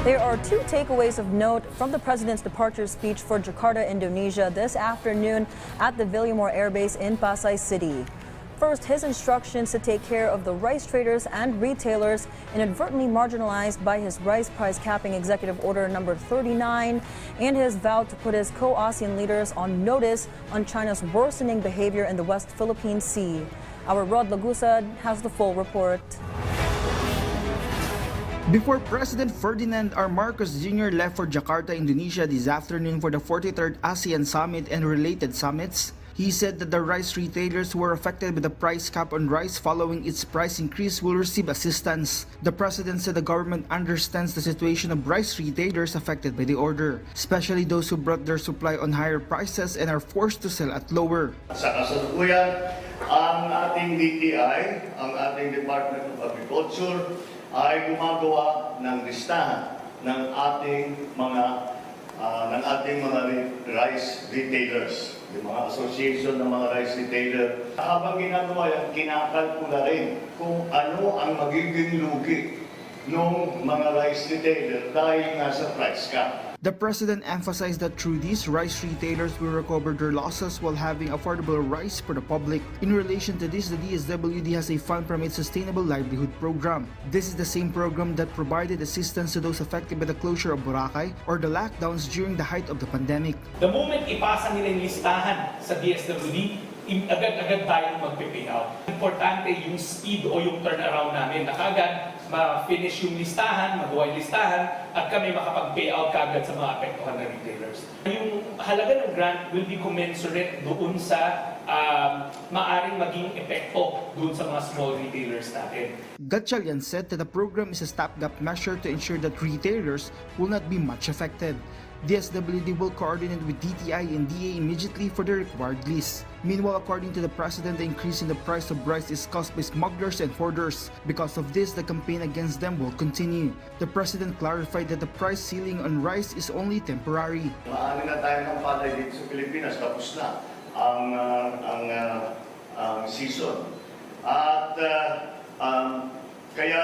There are two takeaways of note from the president's departure speech for Jakarta, Indonesia this afternoon at the Villamor Air Base in Pasay City. First, his instructions to take care of the rice traders and retailers inadvertently marginalized by his rice price capping executive order number 39 and his vow to put his co-ASEAN leaders on notice on China's worsening behavior in the West Philippine Sea. Our Rod Lagusad has the full report. Before President Ferdinand R. Marcos Jr. left for Jakarta, Indonesia this afternoon for the 43rd ASEAN Summit and related summits, he said that the rice retailers who were affected by the price cap on rice following its price increase will receive assistance. The president said the government understands the situation of rice retailers affected by the order, especially those who brought their supply on higher prices and are forced to sell at lower. Sa kasalukuyan, ang ating DTI, ang ating Department of Agriculture, ay gumagawa ng listahan ng ating mga rice retailers, yung mga association ng mga rice retailer. Habang ginagawa yan, kinakalkula rin kung ano ang magiging lugi ng mga rice retailer dahil nga sa price cap. The president emphasized that through these, rice retailers will recover their losses while having affordable rice for the public. In relation to this, the DSWD has a fund from its Sustainable Livelihood Program. This is the same program that provided assistance to those affected by the closure of Boracay or the lockdowns during the height of the pandemic. The moment ipasa nila yung listahan sa DSWD, agad-agad tayong magpe-payout. Importante yung speed o yung turnaround namin na kagad ma-finish yung listahan, magawa yung listahan, at kami makapag-payout kagad sa mga apektuhan na retailers. Yung halaga ng grant will be commensurate doon sa maaring maging epekto doon sa mga small retailers natin. Gatchalian said that the program is a stopgap measure to ensure that retailers will not be much affected. DSWD will coordinate with DTI and DA immediately for the required list. Meanwhile, according to the president, the increase in the price of rice is caused by smugglers and hoarders. Because of this, the campaign against them will continue. The president clarified that the price ceiling on rice is only temporary. Maano na tayo ng palay dito sa Pilipinas, tapos na ang season. At kaya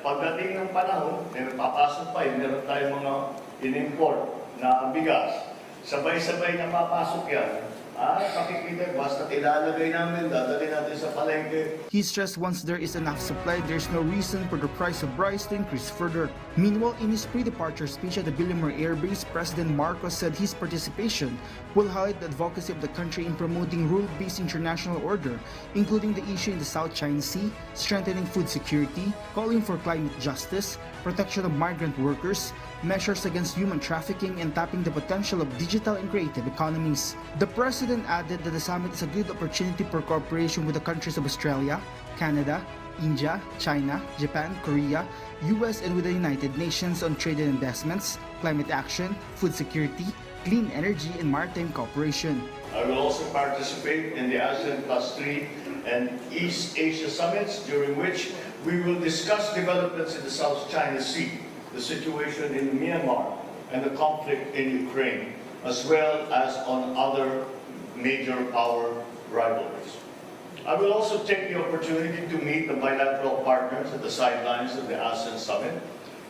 pagdating ng panahon, papasok pa, meron tayong mga in-import na bigas. Sabay-sabay na papasok yan. Pakikita, basta ilalagay namin, dadali natin sa palengke. He stressed once there is enough supply, there's no reason for the price of rice to increase further. Meanwhile, in his pre-departure speech at the Villamor Air Base, President Marcos said his participation will highlight the advocacy of the country in promoting rule-based international order, including the issue in the South China Sea, strengthening food security, calling for climate justice, protection of migrant workers, measures against human trafficking, and tapping the potential of digital and creative economies. The president added that the summit is a good opportunity for cooperation with the countries of Australia, Canada, India, China, Japan, Korea, US, and with the United Nations on trade and investments, climate action, food security, clean energy, and maritime cooperation. I will also participate in the ASEAN +3 and East Asia summits, during which we will discuss developments in the South China Sea, the situation in Myanmar, and the conflict in Ukraine, as well as on other major power rivalries. I will also take the opportunity to meet the bilateral partners at the sidelines of the ASEAN Summit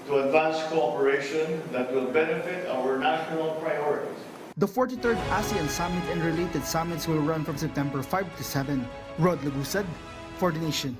to advance cooperation that will benefit our national priorities. The 43rd ASEAN Summit and related summits will run from September 5 to 7. Rod Lagusad for the Nation.